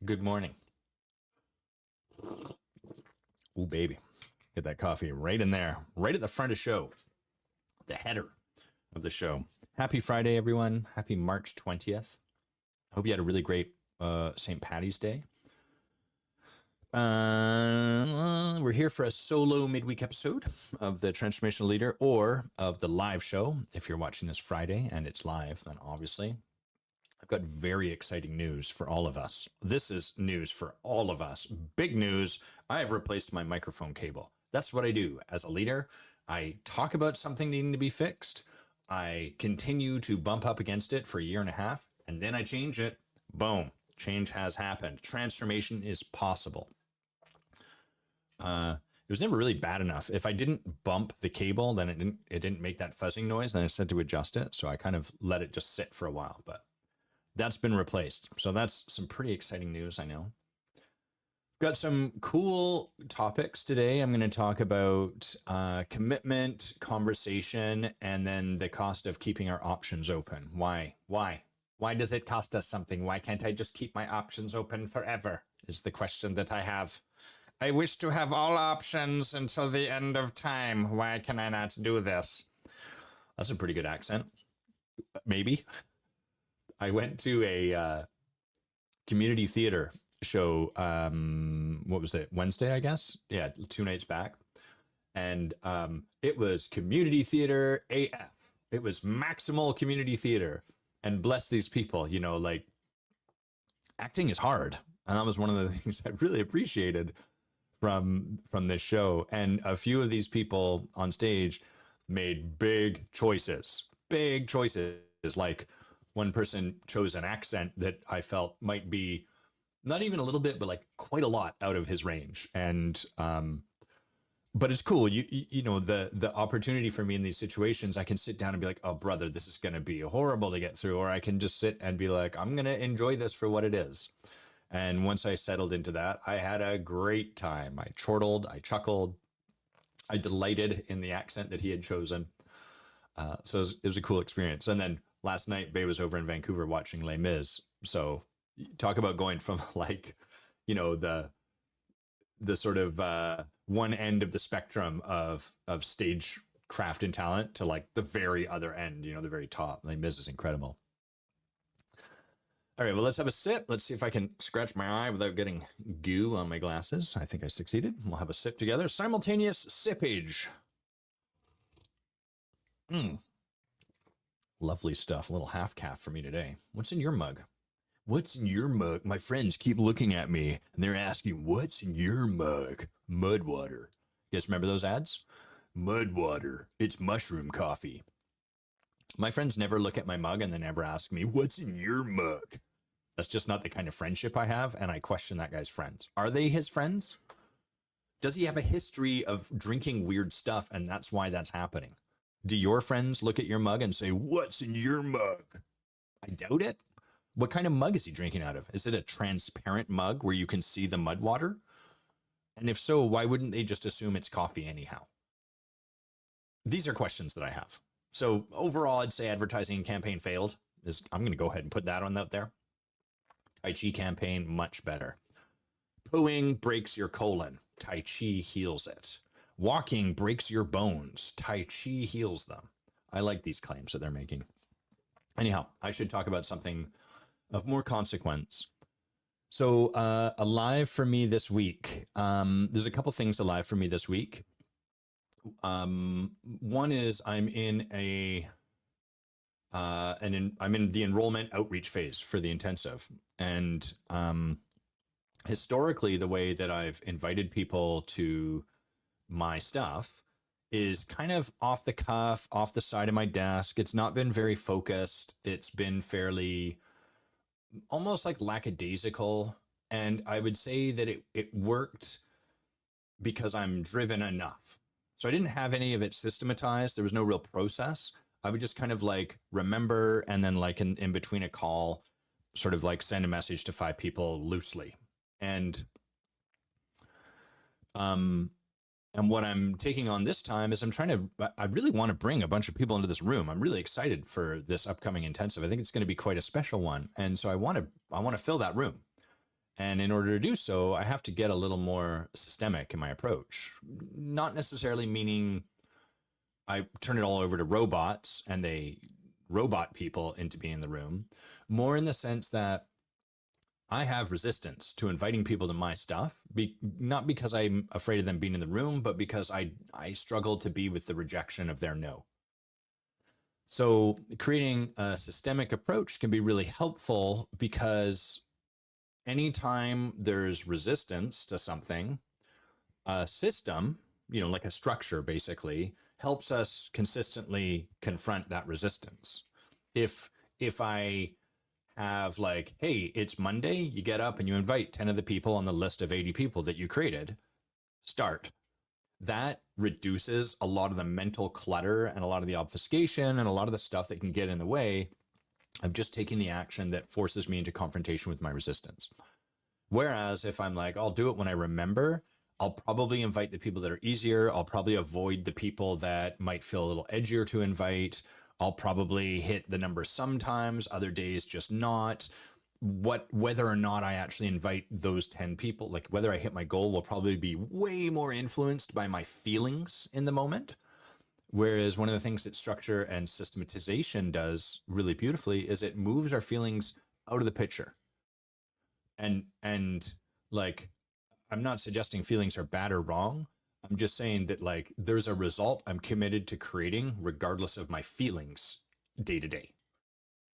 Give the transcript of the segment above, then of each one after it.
Good morning. Ooh, baby. Get that coffee right in there, right at the front of the show, the header of the show. Happy Friday, everyone. Happy March 20th. Hope you had a really great St. Patty's Day. We're here for a solo midweek episode of the Transformational Leader or of the live show. If you're watching this Friday and it's live, then obviously I've got very exciting news for all of us. This is news for all of us. Big news. I have replaced my microphone cable. That's what I do as a leader. I talk about something needing to be fixed. I continue to bump up against it for a year and a half, and then I change it. Boom. Change has happened. Transformation is possible. It was never really bad enough. If I didn't bump the cable, then it didn't make that fuzzing noise. Then I said to adjust it. So I kind of let it just sit for a while, but that's been replaced. So that's some pretty exciting news, I know. Got some cool topics today. I'm going to talk about commitment, conversation, and then the cost of keeping our options open. Why? Why does it cost us something? Why can't I just keep my options open forever? Is the question that I have. I wish to have all options until the end of time. Why can I not do this? That's a pretty good accent. Maybe. I went to a community theater show. What was it? Wednesday, I guess. Yeah, 2 nights back, and it was community theater AF. It was maximal community theater, and bless these people. You know, like acting is hard, and that was one of the things I really appreciated from this show. And a few of these people on stage made big choices. Big choices, like one person chose an accent that I felt might be not even a little bit, but like quite a lot out of his range. And but it's cool. You know, the opportunity for me in these situations, I can sit down and be like, oh brother, this is gonna be horrible to get through, or I can just sit and be like, I'm gonna enjoy this for what it is. And once I settled into that, I had a great time. I chortled, I chuckled, I delighted in the accent that he had chosen. So it was a cool experience. And then last night, Bay was over in Vancouver watching Les Mis. So talk about going from like, you know, the sort of one end of the spectrum of stagecraft and talent to like the very other end, you know, the very top. Les Mis is incredible. All right, well, let's have a sip. Let's see if I can scratch my eye without getting goo on my glasses. I think I succeeded. We'll have a sip together. Simultaneous sippage. Lovely stuff. A little half calf for me today. What's in your mug? What's in your mug? My friends keep looking at me and they're asking, what's in your mug? Mud water. You guys remember those ads? Mud water. It's mushroom coffee. My friends never look at my mug and they never ask me, what's in your mug? That's just not the kind of friendship I have, and I question that guy's friends. Are they his friends? Does he have a history of drinking weird stuff, and that's why that's happening? Do your friends look at your mug and say, what's in your mug? I doubt it. What kind of mug is he drinking out of? Is it a transparent mug where you can see the mud water? And if so, why wouldn't they just assume it's coffee anyhow? These are questions that I have. So overall, I'd say advertising campaign failed. I'm going to go ahead and put that on out there. Tai Chi campaign, much better. Pooing breaks your colon. Tai Chi heals it. Walking breaks your bones. Tai Chi heals them. I like these claims that they're making. Anyhow, I should talk about something of more consequence. So alive for me this week. There's a couple things alive for me this week. One is I'm in the enrollment outreach phase for the intensive. And historically, the way that I've invited people to my stuff is kind of off the cuff, off the side of my desk. It's not been very focused. It's been fairly almost like lackadaisical. And I would say that it worked because I'm driven enough. So I didn't have any of it systematized. There was no real process. I would just kind of like remember, and then like in between a call, sort of like send a message to 5 people loosely. And what I'm taking on this time is I really want to bring a bunch of people into this room. I'm really excited for this upcoming intensive. I think it's going to be quite a special one. And so I want to fill that room. And in order to do so, I have to get a little more systemic in my approach. Not necessarily meaning I turn it all over to robots and they robot people into being in the room, more in the sense that I have resistance to inviting people to my stuff, not because I'm afraid of them being in the room, but because I struggle to be with the rejection of their no. So creating a systemic approach can be really helpful because anytime there's resistance to something, a system, like a structure basically, helps us consistently confront that resistance. If I have like, hey, it's Monday, you get up and you invite 10 of the people on the list of 80 people that you created, start. That reduces a lot of the mental clutter and a lot of the obfuscation and a lot of the stuff that can get in the way of just taking the action that forces me into confrontation with my resistance. Whereas if I'm like, I'll do it when I remember, I'll probably invite the people that are easier. I'll probably avoid the people that might feel a little edgier to invite. I'll probably hit the number sometimes, other days just not. Whether or not I actually invite those 10 people, like whether I hit my goal, will probably be way more influenced by my feelings in the moment. Whereas one of the things that structure and systematization does really beautifully is it moves our feelings out of the picture. And like, I'm not suggesting feelings are bad or wrong. I'm just saying that like there's a result I'm committed to creating regardless of my feelings day to day.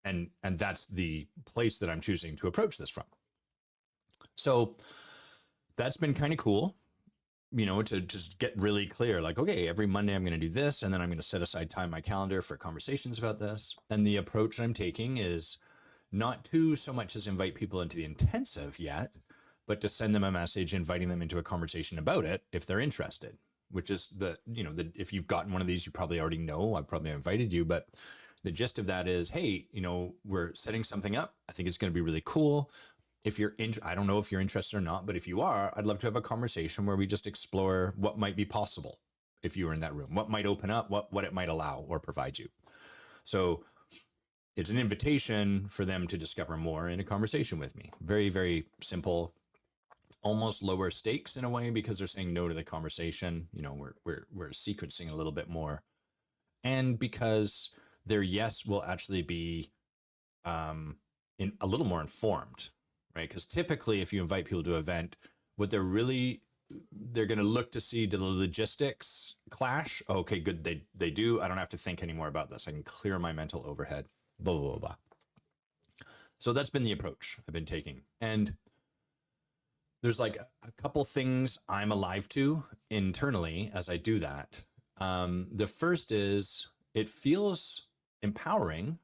And that's the place that I'm choosing to approach this from. So that's been kind of cool, to just get really clear, like, okay, every Monday I'm going to do this, and then I'm going to set aside time in my calendar for conversations about this. And the approach I'm taking is not to so much as invite people into the intensive yet, but to send them a message inviting them into a conversation about it if they're interested, which is if you've gotten one of these, you probably already know, I've probably invited you, but the gist of that is, hey, we're setting something up. I think it's going to be really cool. If you're I don't know if you're interested or not, but if you are, I'd love to have a conversation where we just explore what might be possible if you were in that room, what might open up, what it might allow or provide you. So it's an invitation for them to discover more in a conversation with me. Very, very simple, almost lower stakes in a way, because they're saying no to the conversation. We're sequencing a little bit more, and because their yes will actually be in a little more informed, right? Because typically, if you invite people to an event, what they're going to look to see, do the logistics clash? Okay, good. They do. I don't have to think anymore about this. I can clear my mental overhead. Blah blah blah blah. So that's been the approach I've been taking, and there's like a couple things I'm alive to internally as I do that. The first is it feels empowering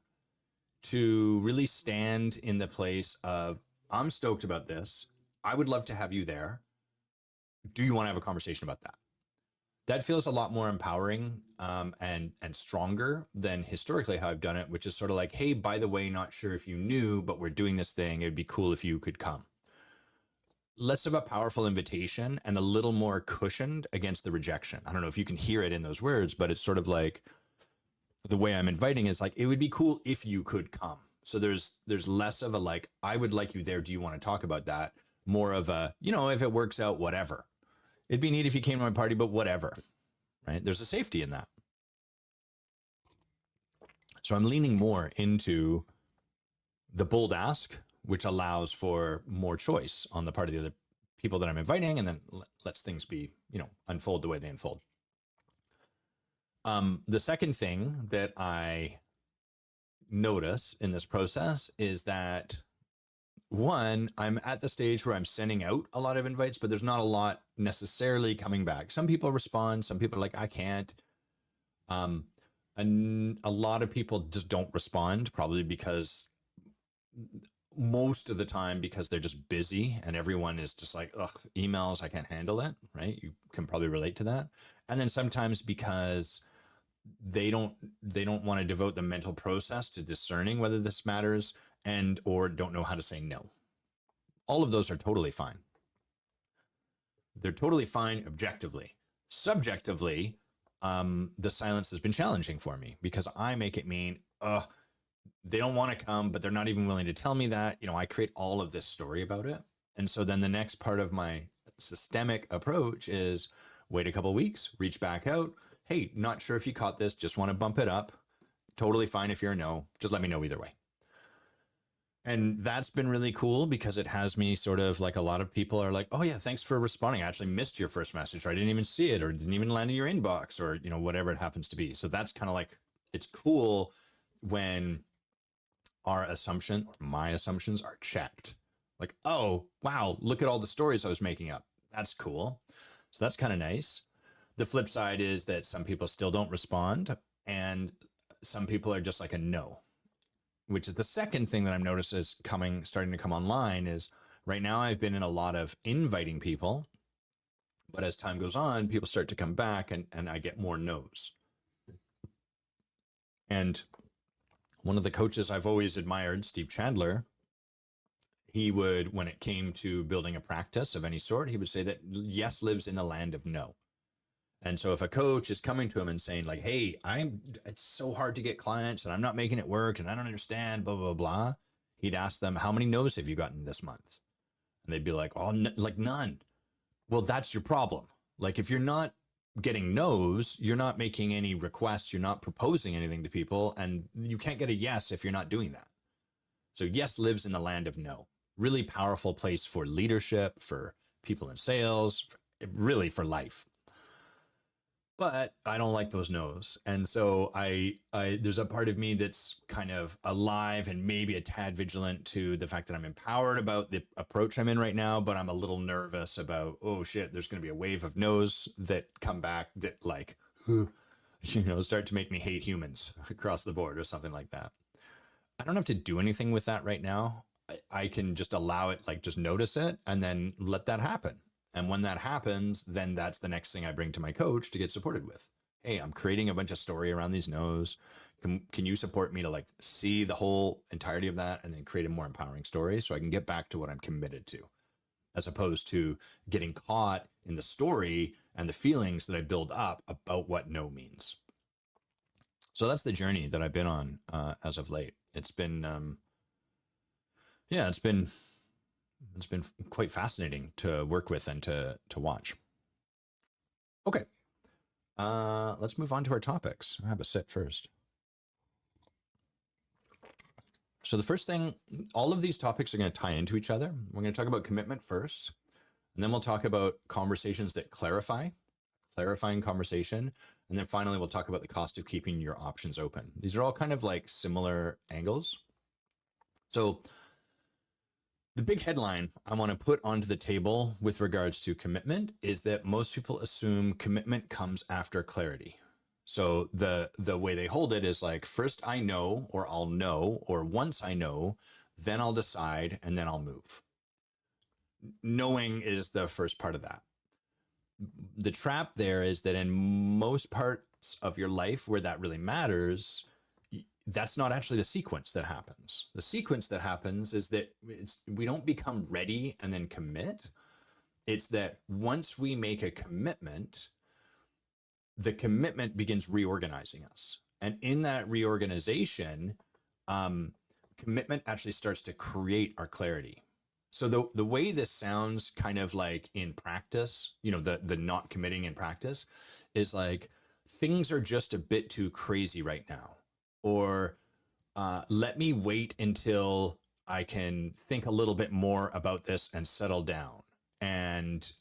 to really stand in the place of, I'm stoked about this. I would love to have you there. Do you want to have a conversation about that? That feels a lot more empowering and stronger than historically how I've done it, which is sort of like, hey, by the way, not sure if you knew, but we're doing this thing. It'd be cool if you could come. Less of a powerful invitation and a little more cushioned against the rejection. I don't know if you can hear it in those words, but it's sort of like the way I'm inviting is like, it would be cool if you could come. So there's less of a like, I would like you there. Do you want to talk about that? More of a, if it works out, whatever. It'd be neat if you came to my party, but whatever, right? There's a safety in that. So I'm leaning more into the bold ask, which allows for more choice on the part of the other people that I'm inviting, and then lets things be, unfold the way they unfold. The second thing that I notice in this process is that, one, I'm at the stage where I'm sending out a lot of invites, but there's not a lot necessarily coming back. Some people respond, some people are like, I can't. And a lot of people just don't respond, probably because most of the time because they're just busy and everyone is just like, ugh, emails, I can't handle it, right? You can probably relate to that. And then sometimes because they don't want to devote the mental process to discerning whether this matters or don't know how to say no. All of those are totally fine. They're totally fine objectively. Subjectively, the silence has been challenging for me because I make it mean, they don't want to come, but they're not even willing to tell me that. I create all of this story about it. And so then the next part of my systemic approach is wait a couple weeks, reach back out. Hey, not sure if you caught this, just want to bump it up. Totally fine if you're a no, just let me know either way. And that's been really cool because it has me sort of like a lot of people are like, oh yeah, thanks for responding. I actually missed your first message, or I didn't even see it, or didn't even land in your inbox, or whatever it happens to be. So that's kind of like, it's cool when our assumption or my assumptions are checked. Like, oh wow, look at all the stories I was making up. That's cool. So that's kind of nice. The flip side is that some people still don't respond, and some people are just like a no, which is the second thing that I'm noticed is starting to come online. Is right now I've been in a lot of inviting people, but as time goes on, people start to come back and I get more no's. And one of the coaches I've always admired, Steve Chandler, he would, when it came to building a practice of any sort, he would say that yes lives in the land of no. And so if a coach is coming to him and saying like, hey, it's so hard to get clients and I'm not making it work and I don't understand, blah, blah, blah. He'd ask them, how many no's have you gotten this month? And they'd be like, oh, like none. Well, that's your problem. Like if you're not getting no's, you're not making any requests, you're not proposing anything to people, and you can't get a yes if you're not doing that. So yes lives in the land of no. Really powerful place for leadership, for people in sales, really for life. But I don't like those no's. And so I there's a part of me that's kind of alive and maybe a tad vigilant to the fact that I'm empowered about the approach I'm in right now, but I'm a little nervous about, oh shit, there's going to be a wave of no's that come back that like, start to make me hate humans across the board or something like that. I don't have to do anything with that right now. I can just allow it, like just notice it and then let that happen. And when that happens, then that's the next thing I bring to my coach to get supported with. Hey, I'm creating a bunch of story around these no's. Can you support me to like see the whole entirety of that and then create a more empowering story so I can get back to what I'm committed to, as opposed to getting caught in the story and the feelings that I build up about what no means. So that's the journey that I've been on as of late. It's been, it's been quite fascinating to work with and to watch. Okay, let's move on to our topics. I'll have a sip first. So the first thing, all of these topics are going to tie into each other. We're going to talk about commitment first, and then we'll talk about conversations that clarifying conversation. And then finally, we'll talk about the cost of keeping your options open. These are all kind of like similar angles. So the big headline I want to put onto the table with regards to commitment is that most people assume commitment comes after clarity. So the way they hold it is like, first I know, or I'll know, or once I know, then I'll decide, and then I'll move. Knowing is the first part of that. The trap there is that in most parts of your life where that really matters, that's not actually the sequence that happens. The sequence that happens is that we don't become ready and then commit. It's that once we make a commitment, the commitment begins reorganizing us. And in that reorganization, commitment actually starts to create our clarity. So the way this sounds kind of like in practice, the not committing in practice is like, things are just a bit too crazy right now. Or let me wait until I can think a little bit more about this and settle down. And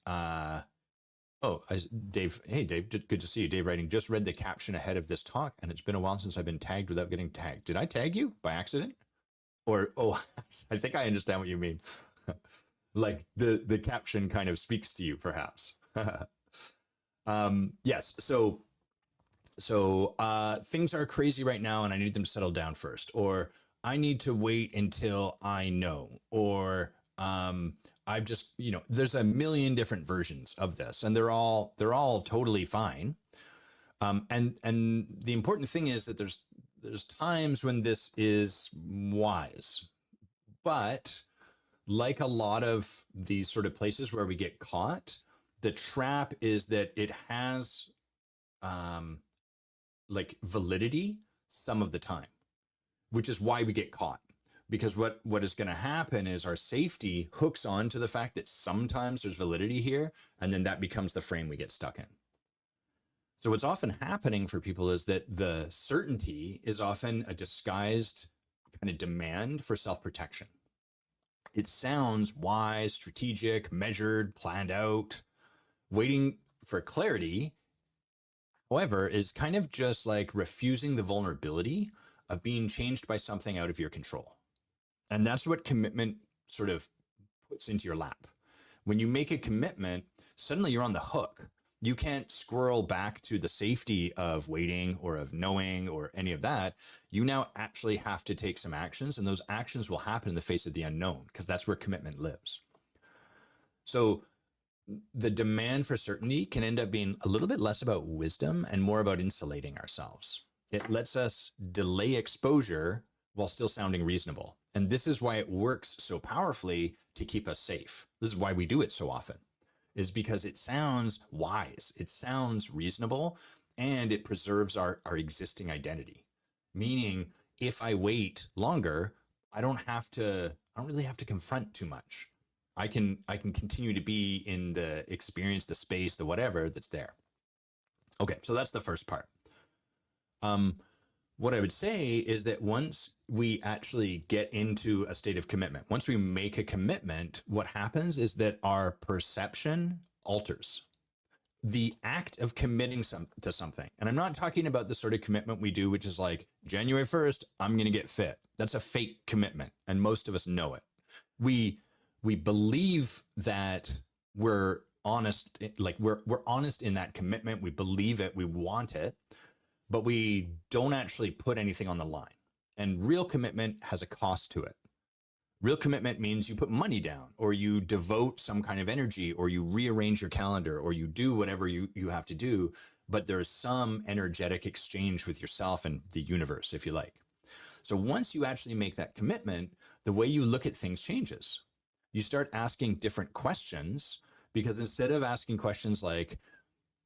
Dave, hey Dave, good to see you. Dave writing, just read the caption ahead of this talk, and it's been a while since I've been tagged without getting tagged. Did I tag you by accident? Or I think I understand what you mean. Like the caption kind of speaks to you, perhaps. Yes. So things are crazy right now and I need them to settle down first, or I need to wait until I know, or I've just, there's a million different versions of this, and they're all totally fine. And the important thing is that there's times when this is wise, but like a lot of these sort of places where we get caught, the trap is that it has like validity some of the time, which is why we get caught. Because what is going to happen is our safety hooks on to the fact that sometimes there's validity here, and then that becomes the frame we get stuck in. So what's often happening for people is that the certainty is often a disguised kind of demand for self-protection. It sounds wise, strategic, measured, planned out. Waiting for clarity, however, is kind of just like refusing the vulnerability of being changed by something out of your control. And that's what commitment sort of puts into your lap. When you make a commitment, suddenly you're on the hook. You can't squirrel back to the safety of waiting or of knowing or any of that. You now actually have to take some actions, and those actions will happen in the face of the unknown, because that's where commitment lives. So the demand for certainty can end up being a little bit less about wisdom and more about insulating ourselves. It lets us delay exposure while still sounding reasonable. And this is why it works so powerfully to keep us safe. This is why we do it so often, is because it sounds wise, it sounds reasonable, and it preserves our existing identity. Meaning, if I wait longer, I don't really have to confront too much. I can continue to be in the experience, the space, the whatever that's there. Okay, so that's the first part. What I would say is that once we actually get into a state of commitment, once we make a commitment, what happens is that our perception alters. The act of committing to something, and I'm not talking about the sort of commitment we do, which is like January 1st, I'm going to get fit. That's a fake commitment, and most of us know it. We believe that we're honest, like we're honest in that commitment. We believe it, we want it, but we don't actually put anything on the line. And real commitment has a cost to it. Real commitment means you put money down, or you devote some kind of energy, or you rearrange your calendar, or you do whatever you have to do, but there's some energetic exchange with yourself and the universe, if you like. So once you actually make that commitment, the way you look at things changes. You start asking different questions, because instead of asking questions like,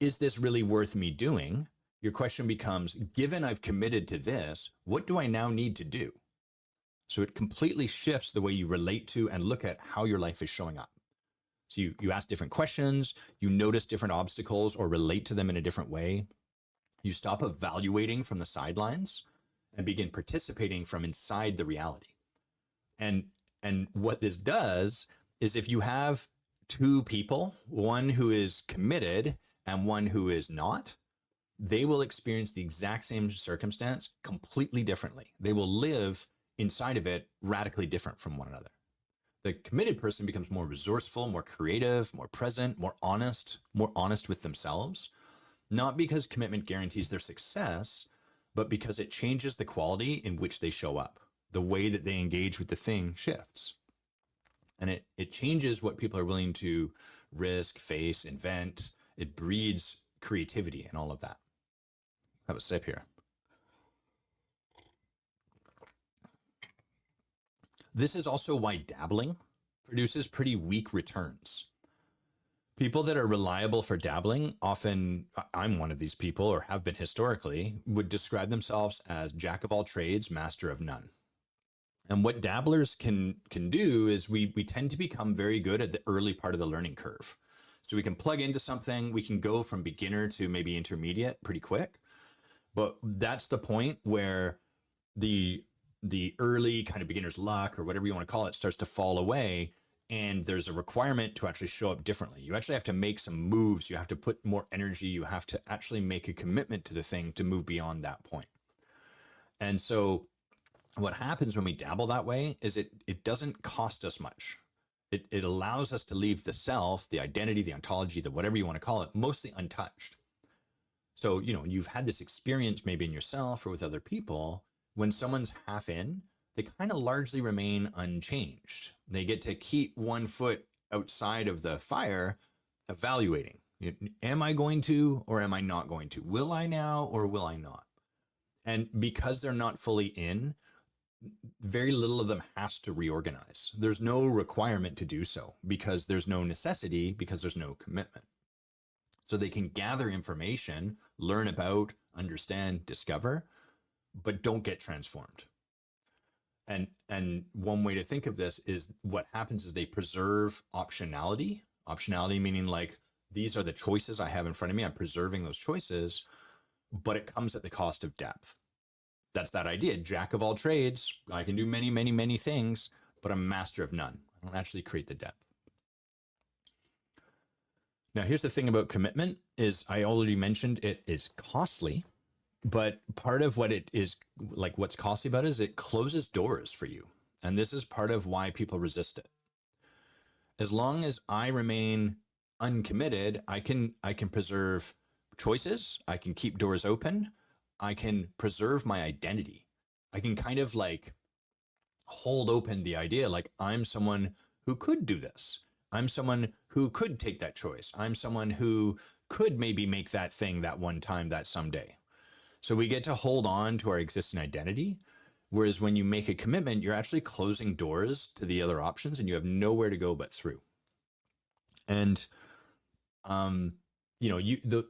is this really worth me doing? Your question becomes, given I've committed to this, what do I now need to do? So it completely shifts the way you relate to and look at how your life is showing up. So you ask different questions, you notice different obstacles or relate to them in a different way. You stop evaluating from the sidelines and begin participating from inside the reality. And what this does is, if you have two people, one who is committed and one who is not, they will experience the exact same circumstance completely differently. They will live inside of it radically different from one another. The committed person becomes more resourceful, more creative, more present, more honest with themselves, not because commitment guarantees their success, but because it changes the quality in which they show up. The way that they engage with the thing shifts. And it changes what people are willing to risk, face, invent. It breeds creativity and all of that. Have a sip here. This is also why dabbling produces pretty weak returns. People that are reliable for dabbling, often, I'm one of these people, or have been historically, would describe themselves as jack of all trades, master of none. And what dabblers can do is we tend to become very good at the early part of the learning curve. So we can plug into something, we can go from beginner to maybe intermediate pretty quick. But that's the point where the early kind of beginner's luck, or whatever you want to call it, starts to fall away. And there's a requirement to actually show up differently. You actually have to make some moves. You have to put more energy. You have to actually make a commitment to the thing to move beyond that point. And so what happens when we dabble that way is it doesn't cost us much. It allows us to leave the self, the identity, the ontology, the whatever you want to call it, mostly untouched. So, you've had this experience maybe in yourself or with other people. When someone's half in, they kind of largely remain unchanged. They get to keep one foot outside of the fire, evaluating. Am I going to, or am I not going to? Will I now, or will I not? And because they're not fully in, very little of them has to reorganize. There's no requirement to do so, because there's no necessity, because there's no commitment. So they can gather information, learn about, understand, discover, but don't get transformed. And one way to think of this is what happens is they preserve optionality. Optionality meaning like these are the choices I have in front of me. I'm preserving those choices, but it comes at the cost of depth. That's that idea. Jack of all trades. I can do many, many, many things, but I'm master of none. I don't actually create the depth. Now, here's the thing about commitment is I already mentioned it is costly, but part of what it is like what's costly about it is it closes doors for you. And this is part of why people resist it. As long as I remain uncommitted, I can preserve choices, I can keep doors open, I can preserve my identity. I can kind of like hold open the idea like I'm someone who could do this. I'm someone who could take that choice. I'm someone who could maybe make that thing that one time, that someday. So we get to hold on to our existing identity. Whereas when you make a commitment, you're actually closing doors to the other options and you have nowhere to go but through. And,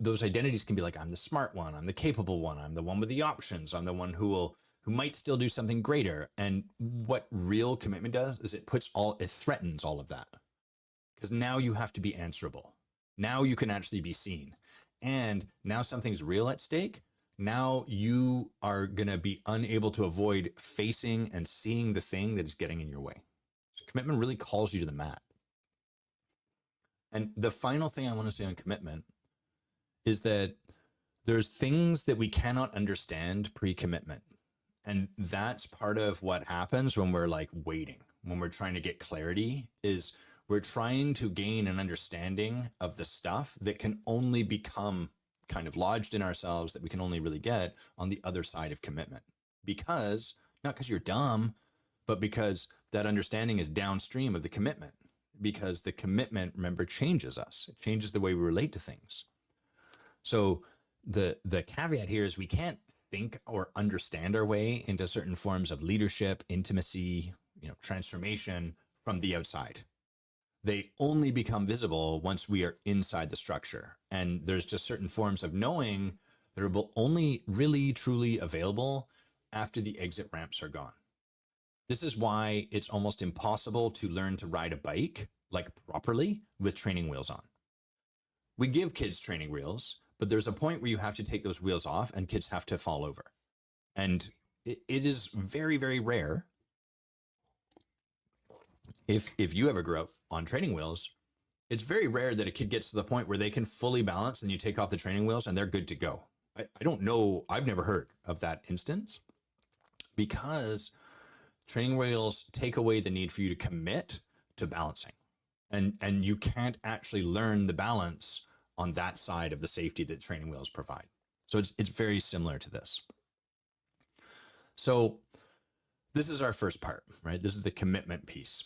those identities can be like, I'm the smart one, I'm the capable one, I'm the one with the options, I'm the one who might still do something greater. And what real commitment does is it threatens all of that. Because now you have to be answerable. Now you can actually be seen. And now something's real at stake. Now you are going to be unable to avoid facing and seeing the thing that is getting in your way. So commitment really calls you to the mat. And the final thing I want to say on commitment is that there's things that we cannot understand pre-commitment. And that's part of what happens when we're like waiting, when we're trying to get clarity, is we're trying to gain an understanding of the stuff that can only become kind of lodged in ourselves, that we can only really get on the other side of commitment. Because, not because you're dumb, but because that understanding is downstream of the commitment. Because the commitment, remember, changes us. It changes the way we relate to things. So the caveat here is we can't think or understand our way into certain forms of leadership, intimacy, transformation from the outside. They only become visible once we are inside the structure. And there's just certain forms of knowing that are only really truly available after the exit ramps are gone. This is why it's almost impossible to learn to ride a bike like properly with training wheels on. We give kids training wheels, but there's a point where you have to take those wheels off and kids have to fall over. And it is very, very rare. If you ever grew up on training wheels, it's very rare that a kid gets to the point where they can fully balance and you take off the training wheels and they're good to go. I don't know. I've never heard of that instance because training wheels take away the need for you to commit to balancing. And you can't actually learn the balance on that side of the safety that training wheels provide. So it's very similar to this. So this is our first part, right? This is the commitment piece.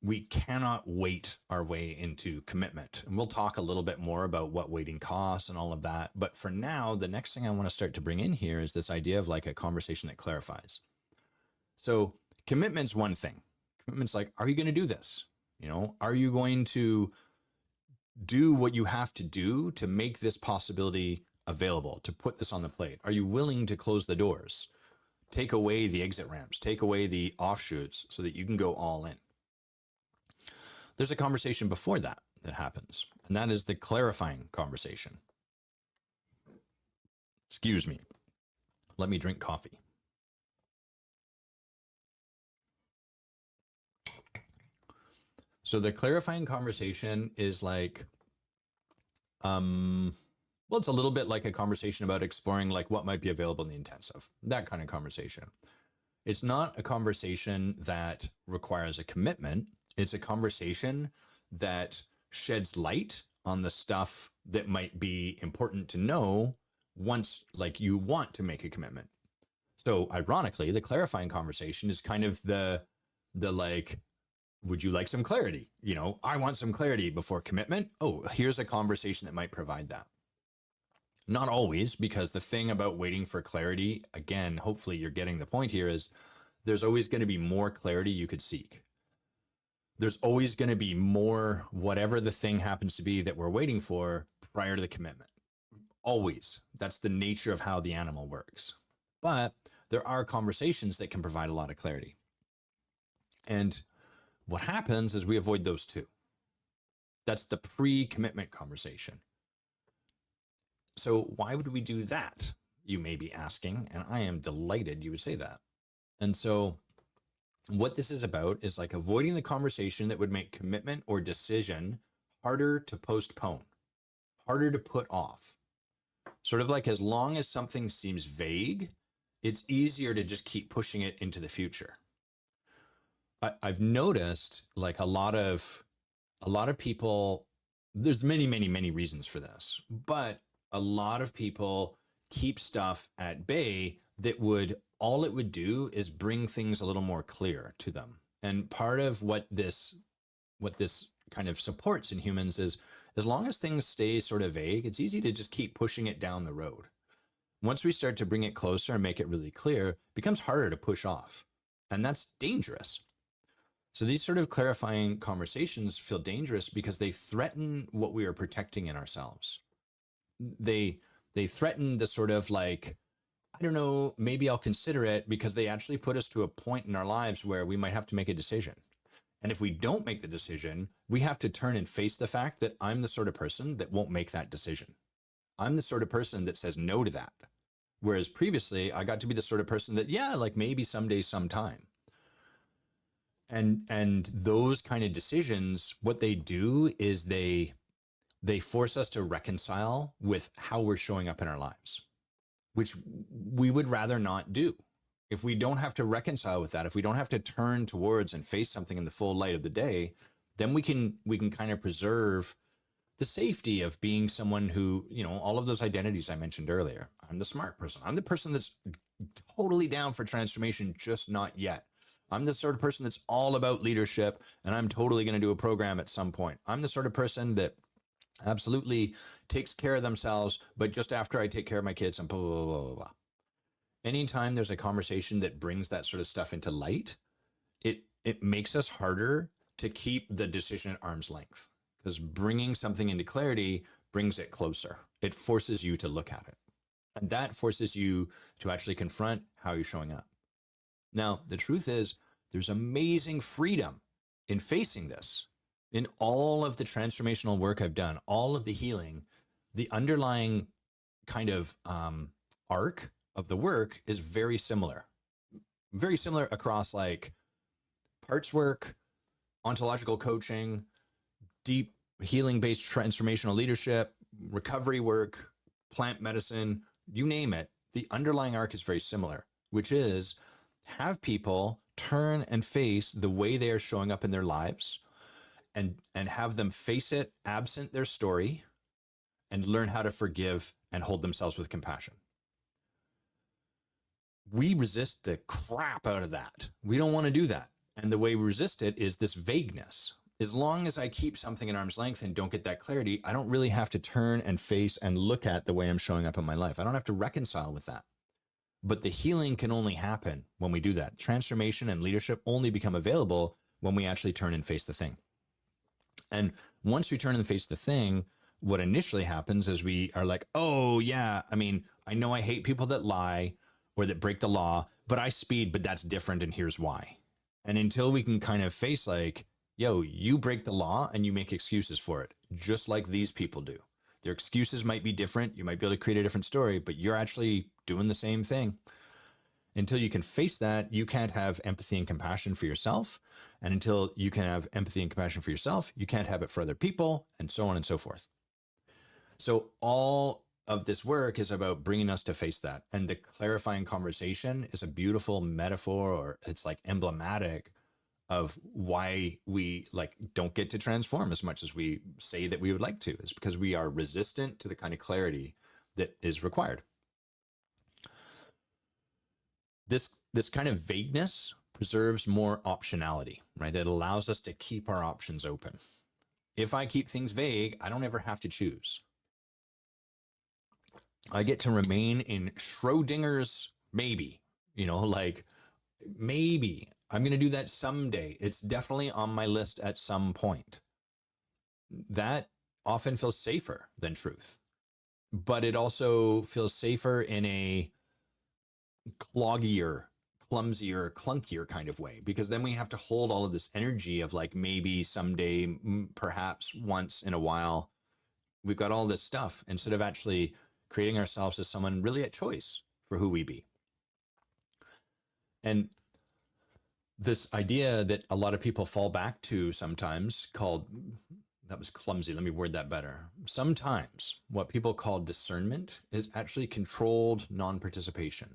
We cannot wait our way into commitment. And we'll talk a little bit more about what waiting costs and all of that. But for now, the next thing I want to start to bring in here is this idea of like a conversation that clarifies. So commitment's one thing. Commitment's like, are you going to do this? Are you going to do what you have to do to make this possibility available, to put this on the plate? Are you willing to close the doors, take away the exit ramps, take away the offshoots so that you can go all in? There's a conversation before that happens, and that is the clarifying conversation. Excuse me. Let me drink coffee. So the clarifying conversation is like, well, it's a little bit like a conversation about exploring like what might be available in the intensive, that kind of conversation. It's not a conversation that requires a commitment. It's a conversation that sheds light on the stuff that might be important to know once like you want to make a commitment. So ironically, the clarifying conversation is kind of the like, would you like some clarity? I want some clarity before commitment. Oh, here's a conversation that might provide that. Not always, because the thing about waiting for clarity, again, hopefully you're getting the point here, is there's always going to be more clarity you could seek. There's always going to be more, whatever the thing happens to be that we're waiting for prior to the commitment. Always. That's the nature of how the animal works. But there are conversations that can provide a lot of clarity. And what happens is we avoid those too. That's the pre-commitment conversation. So why would we do that? You may be asking, and I am delighted you would say that. And so what this is about is like avoiding the conversation that would make commitment or decision harder to postpone, harder to put off. Sort of like as long as something seems vague, it's easier to just keep pushing it into the future. I've noticed like a lot of people, there's many reasons for this, but a lot of people keep stuff at bay that all it would do is bring things a little more clear to them. And part of what this kind of supports in humans is as long as things stay sort of vague, it's easy to just keep pushing it down the road. Once we start to bring it closer and make it really clear, it becomes harder to push off. And that's dangerous. So these sort of clarifying conversations feel dangerous because they threaten what we are protecting in ourselves. They threaten the sort of like, I don't know, maybe I'll consider it, because they actually put us to a point in our lives where we might have to make a decision. And if we don't make the decision, we have to turn and face the fact that I'm the sort of person that won't make that decision. I'm the sort of person that says no to that. Whereas previously I got to be the sort of person that, yeah, like maybe someday, sometime. And those kind of decisions, what they do is they force us to reconcile with how we're showing up in our lives, which we would rather not do. If we don't have to reconcile with that, if we don't have to turn towards and face something in the full light of the day, then we can kind of preserve the safety of being someone who, all of those identities I mentioned earlier. I'm the smart person. I'm the person that's totally down for transformation, just not yet. I'm the sort of person that's all about leadership, and I'm totally going to do a program at some point. I'm the sort of person that absolutely takes care of themselves, but just after I take care of my kids and blah, blah, blah, blah, blah. Anytime there's a conversation that brings that sort of stuff into light, it makes us harder to keep the decision at arm's length, because bringing something into clarity brings it closer. It forces you to look at it. And that forces you to actually confront how you're showing up. Now, the truth is, there's amazing freedom in facing this. In all of the transformational work I've done, all of the healing, the underlying kind of arc of the work is very similar across like parts work, ontological coaching, deep healing-based transformational leadership, recovery work, plant medicine, you name it. The underlying arc is very similar, which is have people turn and face the way they are showing up in their lives, and have them face it absent their story, and learn how to forgive and hold themselves with compassion. We resist the crap out of that. We don't want to do that. And the way we resist it is this vagueness. As long as I keep something at arm's length and don't get that clarity, I don't really have to turn and face and look at the way I'm showing up in my life. I don't have to reconcile with that. But the healing can only happen when we do that. Transformation and leadership only become available when we actually turn and face the thing. And once we turn and face the thing, what initially happens is we are like, oh yeah, I mean, I know I hate people that lie or that break the law, but I speed, but that's different, and here's why. And until we can kind of face like, yo, you break the law and you make excuses for it, just like these people do. Their excuses might be different. You might be able to create a different story, but you're actually doing the same thing. Until you can face that, you can't have empathy and compassion for yourself. And until you can have empathy and compassion for yourself, you can't have it for other people, and so on and so forth. So all of this work is about bringing us to face that. And the clarifying conversation is a beautiful metaphor, or it's like emblematic of why we like don't get to transform as much as we say that we would like to. It's because we are resistant to the kind of clarity that is required. This kind of vagueness preserves more optionality, right? It allows us to keep our options open. If I keep things vague, I don't ever have to choose. I get to remain in Schrodinger's maybe, like maybe I'm going to do that someday. It's definitely on my list at some point. That often feels safer than truth, but it also feels safer in a cloggier, clumsier, clunkier kind of way, because then we have to hold all of this energy of like maybe someday, perhaps once in a while, we've got all this stuff instead of actually creating ourselves as someone really at choice for who we be. And this idea that a lot of people fall back to sometimes called, that was clumsy, let me word that better. Sometimes what people call discernment is actually controlled non-participation.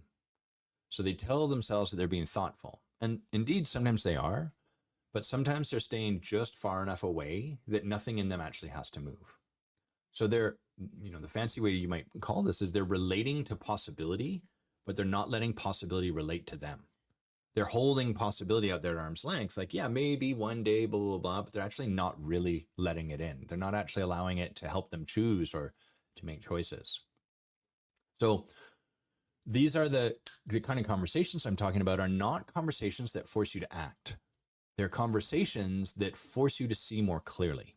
So they tell themselves that they're being thoughtful. And indeed, sometimes they are, but sometimes they're staying just far enough away that nothing in them actually has to move. So they're, the fancy way you might call this is they're relating to possibility, but they're not letting possibility relate to them. They're holding possibility out there at arm's length, like, yeah, maybe one day, blah, blah, blah, but they're actually not really letting it in. They're not actually allowing it to help them choose or to make choices. So these are the kind of conversations I'm talking about are not conversations that force you to act. They're conversations that force you to see more clearly.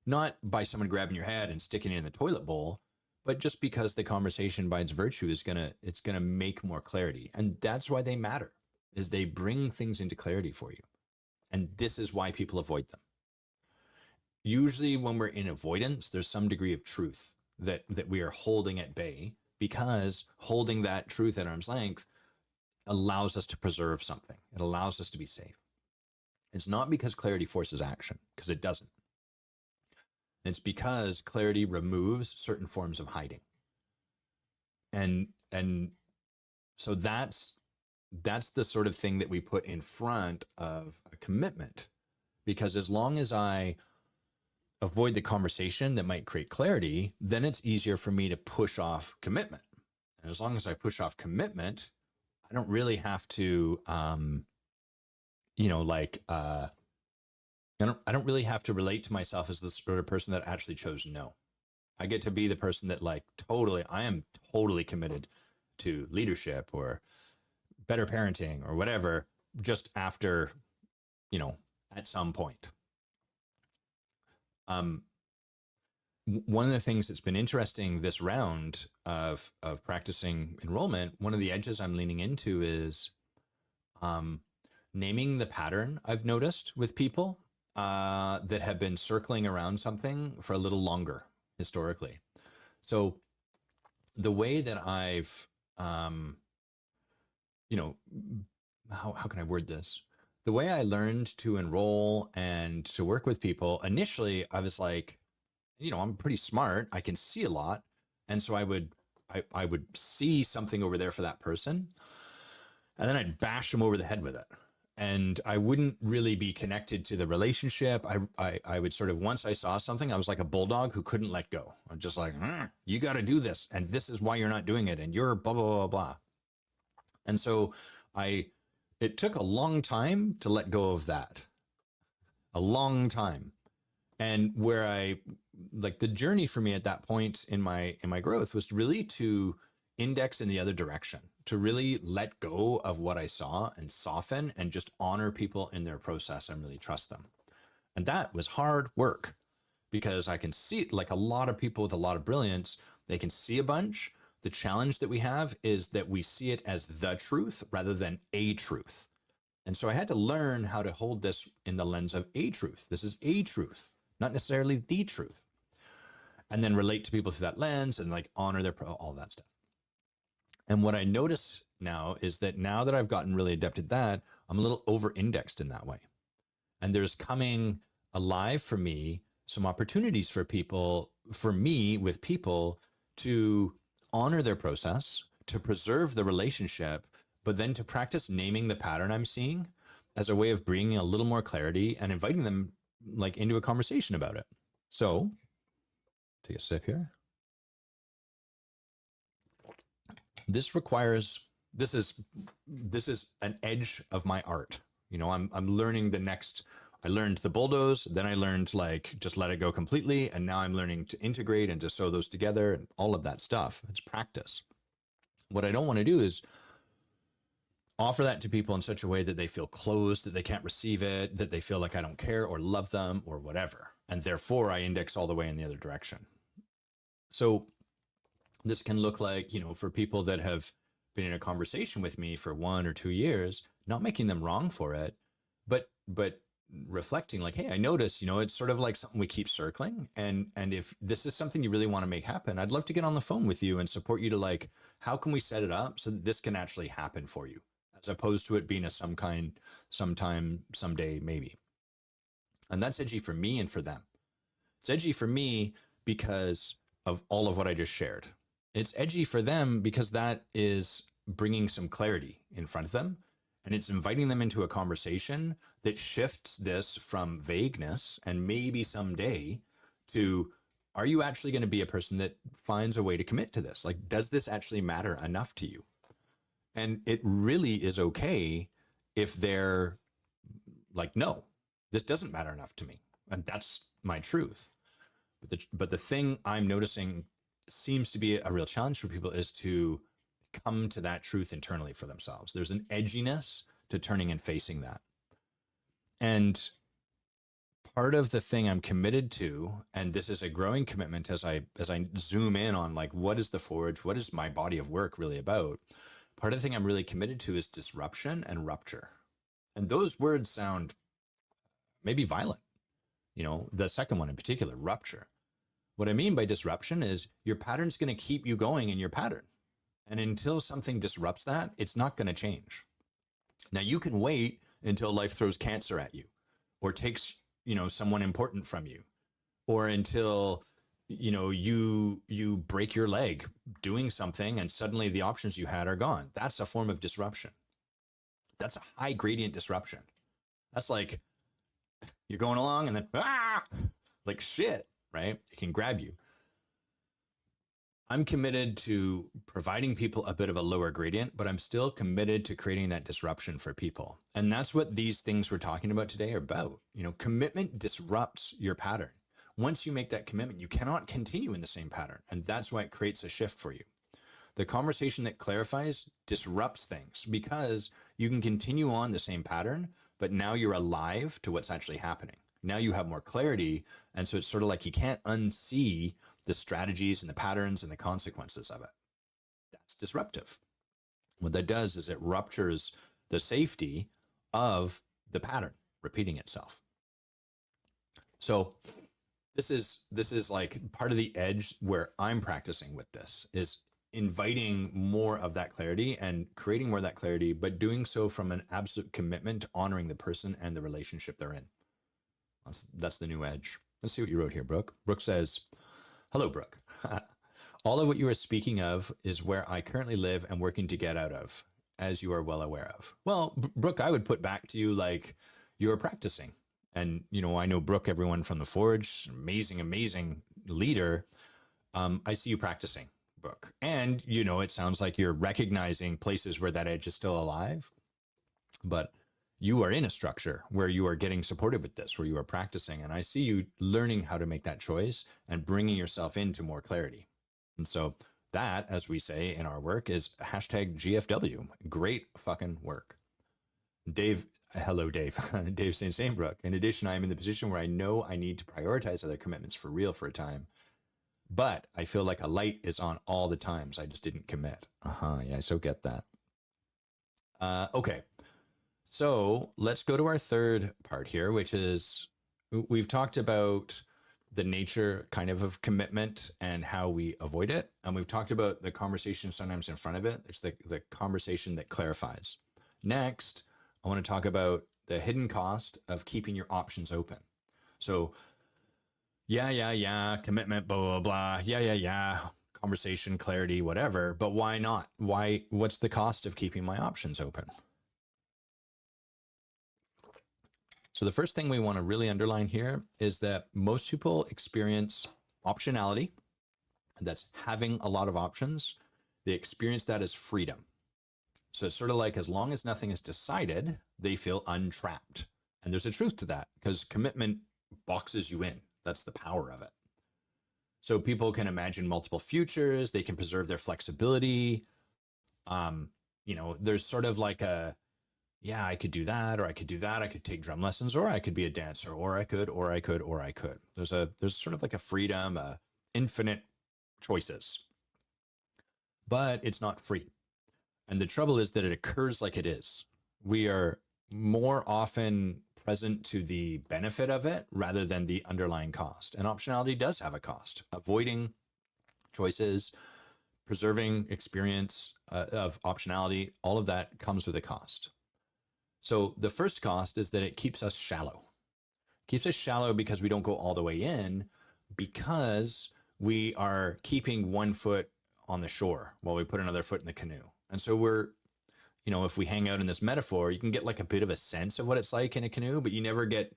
Not by someone grabbing your head and sticking it in the toilet bowl, but just because the conversation by its virtue is it's gonna make more clarity. And that's why they matter, is they bring things into clarity for you. And this is why people avoid them. Usually when we're in avoidance, there's some degree of truth that we are holding at bay, because holding that truth at arm's length allows us to preserve something. It allows us to be safe. It's not because clarity forces action, because it doesn't. It's because clarity removes certain forms of hiding. And so that's the sort of thing that we put in front of a commitment, because as long as I avoid the conversation that might create clarity, then it's easier for me to push off commitment. And as long as I push off commitment, I don't really have to, I don't really have to relate to myself as the sort of person that actually chose no. I get to be the person that I am totally committed to leadership or better parenting or whatever, just after, at some point. One of the things that's been interesting this round of practicing enrollment, one of the edges I'm leaning into is naming the pattern I've noticed with people that have been circling around something for a little longer historically. So the way that I've, how can I word this? The way I learned to enroll and to work with people, initially I was like, I'm pretty smart. I can see a lot. And so I would see something over there for that person, and then I'd bash them over the head with it. And I wouldn't really be connected to the relationship. I would sort of, once I saw something, I was like a bulldog who couldn't let go. I'm just like, you got to do this. And this is why you're not doing it. And you're blah, blah, blah, blah. And so it took a long time to let go of that. A long time. And where the journey for me at that point in my growth was really to index in the other direction, to really let go of what I saw and soften and just honor people in their process and really trust them. And that was hard work, because I can see, like a lot of people with a lot of brilliance, they can see a bunch. The challenge that we have is that we see it as the truth rather than a truth. And so I had to learn how to hold this in the lens of a truth. This is a truth, not necessarily the truth. And then relate to people through that lens and honor their all that stuff. And what I notice now is that now that I've gotten really adept at that, I'm a little over-indexed in that way. And there's coming alive for me some opportunities for me with people to honor their process, to preserve the relationship, but then to practice naming the pattern I'm seeing as a way of bringing a little more clarity and inviting them into a conversation about it. So take a sip here. This is an edge of my art. I'm learning I learned the bulldoze, then I learned just let it go completely. And now I'm learning to integrate and to sew those together and all of that stuff. It's practice. What I don't want to do is offer that to people in such a way that they feel closed, that they can't receive it, that they feel like I don't care or love them or whatever. And therefore I index all the way in the other direction. So this can look like, for people that have been in a conversation with me for 1 or 2 years, not making them wrong for it, but reflecting like, hey, I notice, it's sort of like something we keep circling. And if this is something you really want to make happen, I'd love to get on the phone with you and support you to like, how can we set it up so that this can actually happen for you, as opposed to it being a sometime, someday, maybe. And that's edgy for me and for them. It's edgy for me because of all of what I just shared. It's edgy for them because that is bringing some clarity in front of them, and it's inviting them into a conversation that shifts this from vagueness and maybe someday to, are you actually going to be a person that finds a way to commit to this? Like, does this actually matter enough to you? And it really is okay if they're like, no, this doesn't matter enough to me. And that's my truth. But the thing I'm noticing seems to be a real challenge for people is to come to that truth internally for themselves. There's an edginess to turning and facing that. And part of the thing I'm committed to, and this is a growing commitment as I zoom in on like, what is the Forge? What is my body of work really about? Part of the thing I'm really committed to is disruption and rupture. And those words sound maybe violent. The second one in particular, rupture. What I mean by disruption is your pattern's going to keep you going in your pattern. And until something disrupts that, it's not going to change. Now you can wait until life throws cancer at you or takes, someone important from you, or until, you break your leg doing something and suddenly the options you had are gone. That's a form of disruption. That's a high gradient disruption. That's like you're going along and then, like shit, right? It can grab you. I'm committed to providing people a bit of a lower gradient, but I'm still committed to creating that disruption for people. And that's what these things we're talking about today are about. Commitment disrupts your pattern. Once you make that commitment, you cannot continue in the same pattern. And that's why it creates a shift for you. The conversation that clarifies disrupts things because you can continue on the same pattern, but now you're alive to what's actually happening. Now you have more clarity. And so it's sort of like you can't unsee the strategies and the patterns and the consequences of it. That's disruptive. What that does is it ruptures the safety of the pattern repeating itself. So this is like part of the edge where I'm practicing with this, is inviting more of that clarity and creating more of that clarity, but doing so from an absolute commitment to honoring the person and the relationship they're in. That's the new edge. Let's see what you wrote here, Brooke. Brooke says, hello, Brooke. All of what you are speaking of is where I currently live and working to get out of, as you are well aware of. Well, Brooke, I would put back to you like you're practicing. And, I know Brooke, everyone from the Forge, amazing, amazing leader. I see you practicing, Brooke. And, it sounds like you're recognizing places where that edge is still alive. But you are in a structure where you are getting supported with this, where you are practicing. And I see you learning how to make that choice and bringing yourself into more clarity. And so that, as we say in our work, is hashtag GFW. Great fucking work. Dave, hello, Dave. Dave saying, same, Brooke. In addition, I am in the position where I know I need to prioritize other commitments for real for a time. But I feel like a light is on all the times. I just didn't commit. Yeah, I so get that. Okay. So let's go to our third part here, which is we've talked about the nature kind of commitment and how we avoid it. And we've talked about the conversation sometimes in front of it. It's the conversation that clarifies. Next, I want to talk about the hidden cost of keeping your options open. So yeah, commitment, blah, blah, blah. Yeah. Conversation, clarity, whatever. But why not? What's the cost of keeping my options open? So the first thing we want to really underline here is that most people experience optionality. That's having a lot of options. They experience that as freedom. So it's sort of like as long as nothing is decided, they feel untrapped. And there's a truth to that because commitment boxes you in. That's the power of it. So people can imagine multiple futures. They can preserve their flexibility. There's sort of like I could do that, or I could do that. I could take drum lessons, or I could be a dancer, or I could. There's sort of like a freedom, infinite choices, but it's not free. And the trouble is that it occurs like it is. We are more often present to the benefit of it rather than the underlying cost. And optionality does have a cost. Avoiding choices, preserving experience of optionality, all of that comes with a cost. So the first cost is that it keeps us shallow. It keeps us shallow because we don't go all the way in, because we are keeping one foot on the shore while we put another foot in the canoe. And so we're, if we hang out in this metaphor, you can get like a bit of a sense of what it's like in a canoe, but you never get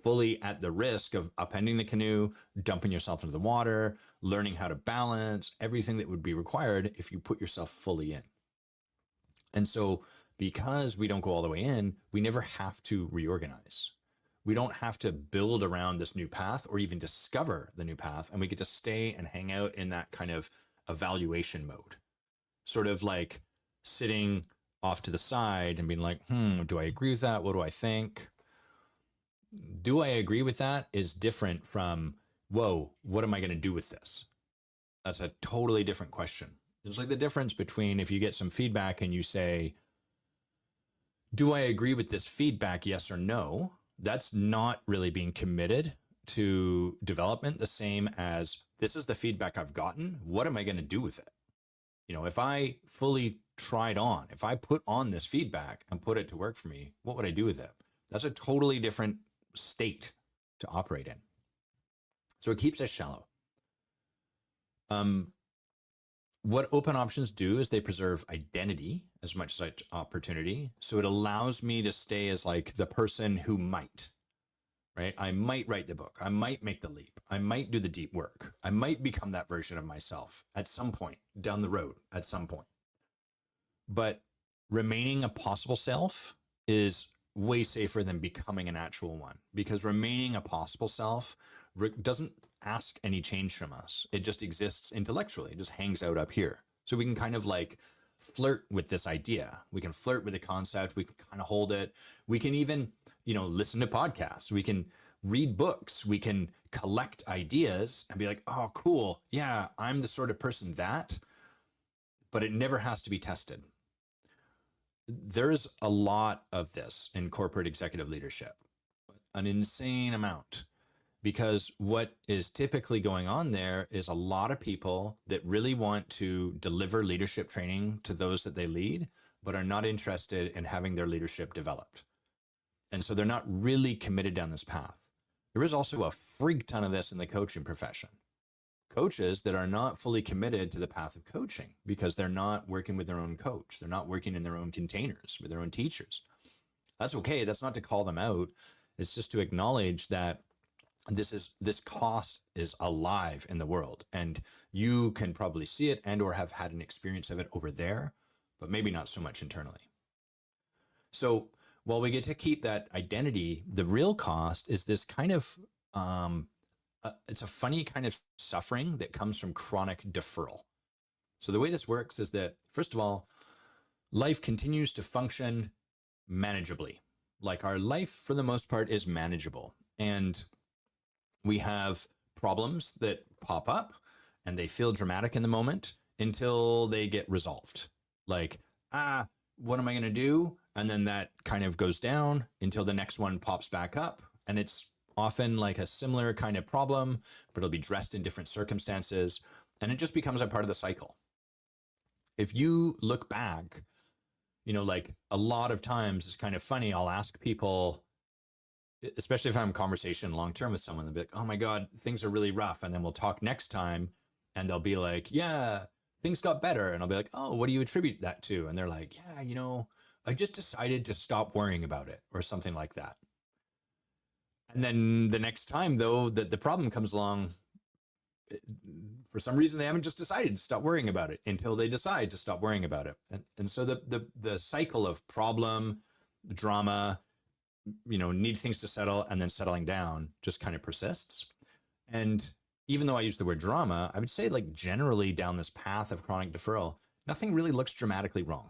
fully at the risk of upending the canoe, dumping yourself into the water, learning how to balance, everything that would be required if you put yourself fully in. And so because we don't go all the way in, we never have to reorganize. We don't have to build around this new path or even discover the new path. And we get to stay and hang out in that kind of evaluation mode, sort of like sitting off to the side and being like, do I agree with that? What do I think? Do I agree with that is different from, whoa, what am I going to do with this? That's a totally different question. It's like the difference between if you get some feedback and you say, do I agree with this feedback? Yes or no? That's not really being committed to development, the same as this is the feedback I've gotten. What am I going to do with it? If I fully tried on, if I put on this feedback and put it to work for me, what would I do with it? That's a totally different state to operate in. So it keeps us shallow. What open options do is they preserve identity as much as opportunity. So it allows me to stay as like the person who might, right? I might write the book. I might make the leap. I might do the deep work. I might become that version of myself at some point down the road, at some point. But remaining a possible self is way safer than becoming an actual one, because remaining a possible self doesn't ask any change from us. It just exists intellectually. It just hangs out up here. So we can kind of like flirt with this idea. We can flirt with the concept. We can kind of hold it. We can even, listen to podcasts. We can read books. We can collect ideas and be like, oh, cool. Yeah, I'm the sort of person that, but it never has to be tested. There's a lot of this in corporate executive leadership, an insane amount. Because what is typically going on there is a lot of people that really want to deliver leadership training to those that they lead, but are not interested in having their leadership developed. And so they're not really committed down this path. There is also a freak ton of this in the coaching profession. Coaches that are not fully committed to the path of coaching because they're not working with their own coach. They're not working in their own containers with their own teachers. That's okay. That's not to call them out. It's just to acknowledge that this cost is alive in the world, and you can probably see it and or have had an experience of it over there, but maybe not so much internally. So while we get to keep that identity, the real cost is this kind of it's a funny kind of suffering that comes from chronic deferral. So the way this works is that, first of all, life continues to function manageably. Like our life for the most part is manageable, and we have problems that pop up and they feel dramatic in the moment until they get resolved. Like, what am I going to do? And then that kind of goes down until the next one pops back up. And it's often like a similar kind of problem, but it'll be dressed in different circumstances. And it just becomes a part of the cycle. If you look back, like a lot of times it's kind of funny. I'll ask people, especially if I'm in conversation long-term with someone, they'll be like, oh my God, things are really rough. And then we'll talk next time and they'll be like, yeah, things got better. And I'll be like, oh, what do you attribute that to? And they're like, yeah, I just decided to stop worrying about it or something like that. And then the next time though, that the problem comes along, for some reason, they haven't just decided to stop worrying about it until they decide to stop worrying about it. And so the cycle of problem, drama, need things to settle and then settling down just kind of persists. And even though I use the word drama, I would say like generally down this path of chronic deferral, nothing really looks dramatically wrong.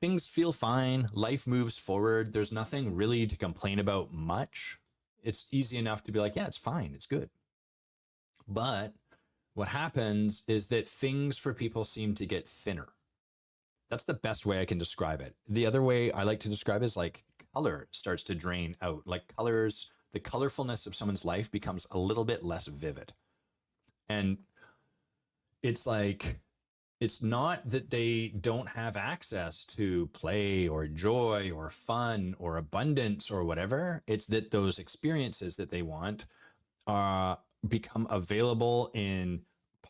Things feel fine. Life moves forward. There's nothing really to complain about much. It's easy enough to be like, yeah, it's fine. It's good. But what happens is that things for people seem to get thinner. That's the best way I can describe it. The other way I like to describe it is like color starts to drain out. Like colors, the colorfulness of someone's life becomes a little bit less vivid. And it's like, it's not that they don't have access to play or joy or fun or abundance or whatever. It's that those experiences that they want become available in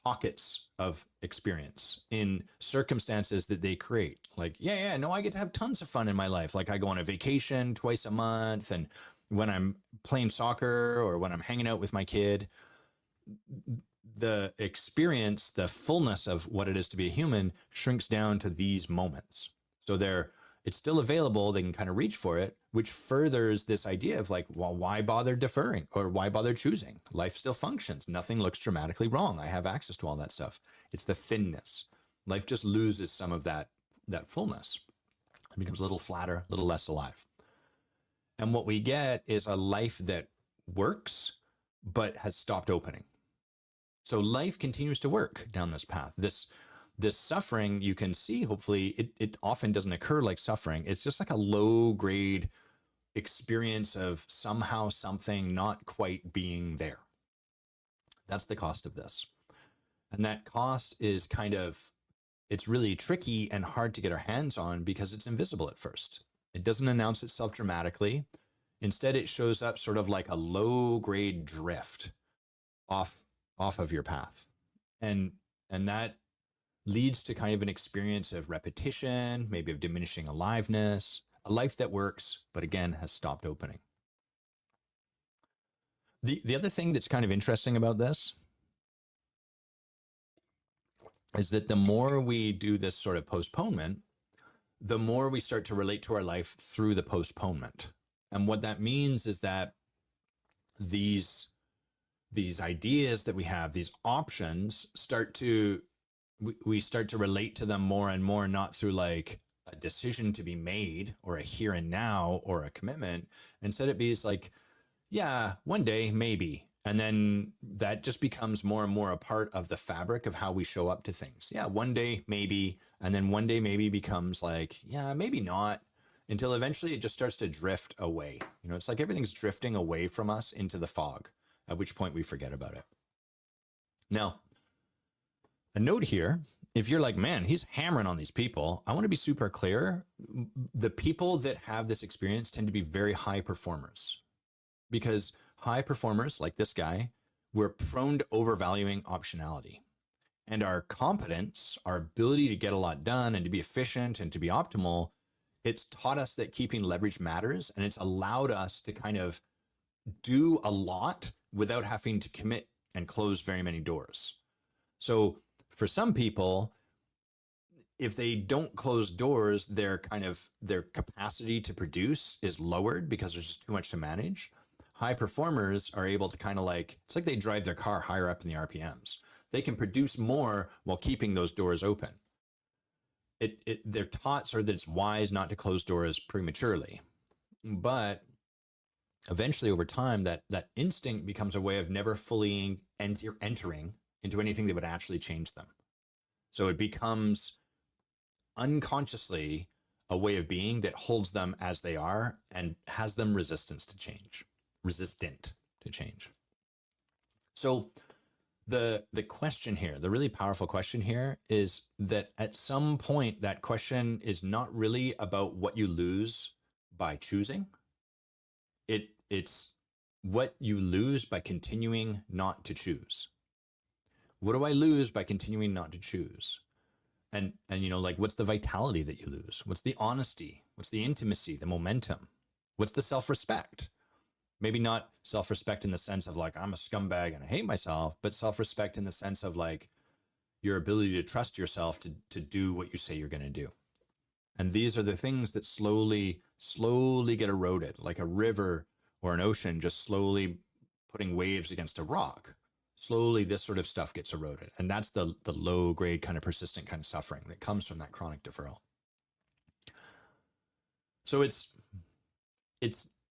pockets of experience, in circumstances that they create. Like, yeah, no, I get to have tons of fun in my life. Like I go on a vacation twice a month, and when I'm playing soccer or when I'm hanging out with my kid, the experience, the fullness of what it is to be a human shrinks down to these moments. So it's still available. They can kind of reach for it, which furthers this idea of like, well, why bother deferring or why bother choosing? Life still functions. Nothing looks dramatically wrong. I have access to all that stuff. It's the thinness. Life just loses some of that fullness. It becomes a little flatter, a little less alive. And what we get is a life that works, but has stopped opening. So life continues to work down this path. This suffering, you can see, hopefully, it often doesn't occur like suffering. It's just like a low grade experience of somehow something not quite being there. That's the cost of this. And that cost is it's really tricky and hard to get our hands on because it's invisible at first. It doesn't announce itself dramatically. Instead, it shows up sort of like a low grade drift off of your path. And that leads to kind of an experience of repetition, maybe of diminishing aliveness, a life that works, but again, has stopped opening. The other thing that's kind of interesting about this is that the more we do this sort of postponement, the more we start to relate to our life through the postponement. And what that means is that these ideas that we have, these options we start to relate to them more and more, not through like a decision to be made or a here and now or a commitment. Instead, it be like, yeah, one day, maybe. And then that just becomes more and more a part of the fabric of how we show up to things. Yeah, one day, maybe. And then one day, maybe becomes like, yeah, maybe not, until eventually it just starts to drift away. You know, it's like everything's drifting away from us into the fog, at which point we forget about it. Now, a note here, if you're like, man, he's hammering on these people, I want to be super clear. The people that have this experience tend to be very high performers, because high performers like this guy, we're prone to overvaluing optionality. And our competence, our ability to get a lot done and to be efficient and to be optimal, it's taught us that keeping leverage matters. And it's allowed us to kind of do a lot without having to commit and close very many doors. So for some people, if they don't close doors, their capacity to produce is lowered because there's just too much to manage. High performers are able to kind of like, it's like they drive their car higher up in the RPMs. They can produce more while keeping those doors open. They're taught sort of that it's wise not to close doors prematurely. But eventually over time, that instinct becomes a way of never fully entering into anything that would actually change them. So it becomes unconsciously a way of being that holds them as they are and has them resistant to change. So the question here, the really powerful question here, is that at some point that question is not really about what you lose by choosing. It's what you lose by continuing not to choose. What do I lose by continuing not to choose? And you know, like, what's the vitality that you lose? What's the honesty? What's the intimacy, the momentum? What's the self-respect? Maybe not self-respect in the sense of like, I'm a scumbag and I hate myself, but self-respect in the sense of like your ability to trust yourself to do what you say you're going to do. And these are the things that slowly get eroded, like a river or an ocean just slowly putting waves against a rock. Slowly, this sort of stuff gets eroded. And that's the low grade kind of persistent kind of suffering that comes from that chronic deferral. So it's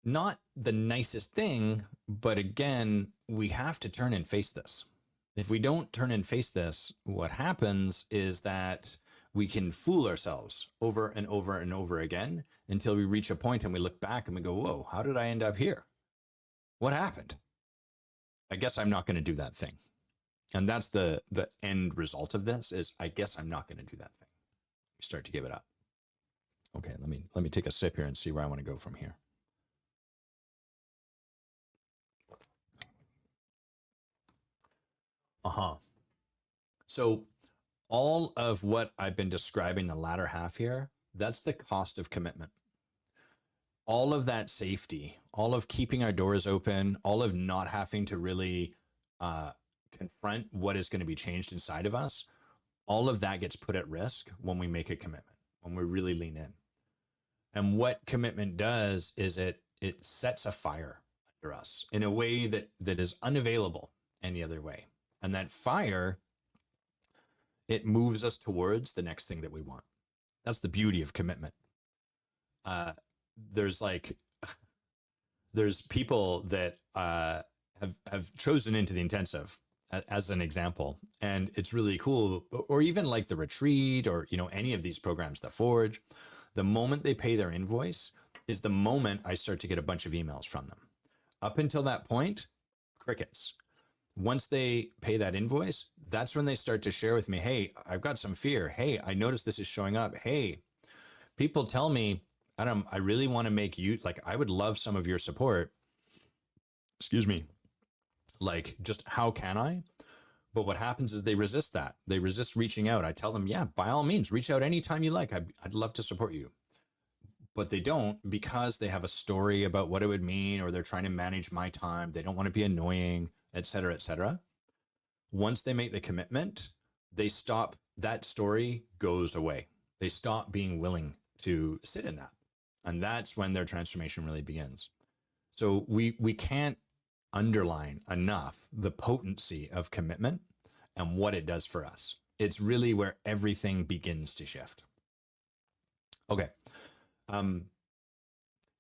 not the nicest thing, but again, we have to turn and face this. If we don't turn and face this, what happens is that we can fool ourselves over and over and over again until we reach a point and we look back and we go, whoa, how did I end up here? What happened? I guess I'm not going to do that thing. And that's the end result of this is, I guess I'm not going to do that thing. You start to give it up. Okay, let me take a sip here and see where I want to go from here. So all of what I've been describing the latter half here, that's the cost of commitment. All of that safety, all of keeping our doors open, all of not having to really confront what is going to be changed inside of us, all of that gets put at risk when we make a commitment, when we really lean in. And what commitment does is it sets a fire under us in a way that is unavailable any other way. And that fire, it moves us towards the next thing that we want. That's the beauty of commitment. There's people that have chosen into the intensive as an example, and it's really cool. Or even like the retreat, or any of these programs, the Forge. The moment they pay their invoice is the moment I start to get a bunch of emails from them. Up until that point, crickets. Once they pay that invoice, that's when they start to share with me, hey, I've got some fear. Hey, I noticed this is showing up. Hey, people tell me, Adam, I really want to make you, like, I would love some of your support. Excuse me. Like, just how can I? But what happens is they resist that. They resist reaching out. I tell them, yeah, by all means, reach out anytime you like. I'd love to support you. But they don't, because they have a story about what it would mean, or they're trying to manage my time. They don't want to be annoying, et cetera, et cetera. Once they make the commitment, they stop, that story goes away. They stop being willing to sit in that. And that's when their transformation really begins. So we can't underline enough the potency of commitment and what it does for us. It's really where everything begins to shift. Okay.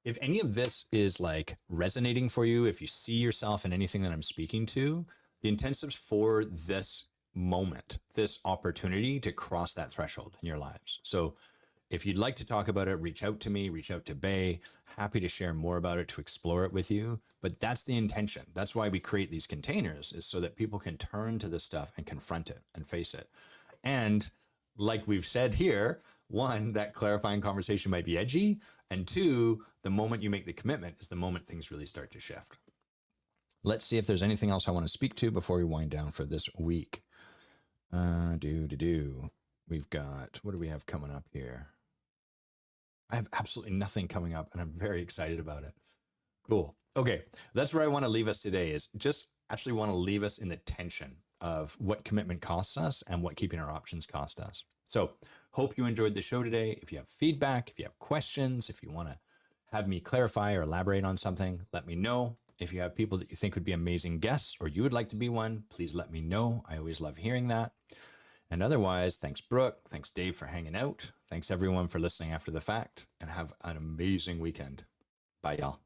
If any of this is like resonating for you, if you see yourself in anything that I'm speaking to, the intensives for this moment, this opportunity to cross that threshold in your lives. So if you'd like to talk about it, reach out to me, reach out to Bay. Happy to share more about it, to explore it with you. But that's the intention. That's why we create these containers, is so that people can turn to this stuff and confront it and face it. And like we've said here, one, that clarifying conversation might be edgy. And two, the moment you make the commitment is the moment things really start to shift. Let's see if there's anything else I want to speak to before we wind down for this week. We've got, what do we have coming up here? I have absolutely nothing coming up, and I'm very excited about it. Cool. Okay, that's where I want to leave us today, is just actually want to leave us in the tension of what commitment costs us and what keeping our options cost us. So hope you enjoyed the show today. If you have feedback, if you have questions, if you want to have me clarify or elaborate on something, let me know. If you have people that you think would be amazing guests, or you would like to be one, please let me know. I always love hearing that. And otherwise, thanks, Brooke. Thanks, Dave, for hanging out. Thanks, everyone, for listening after the fact, and have an amazing weekend. Bye, y'all.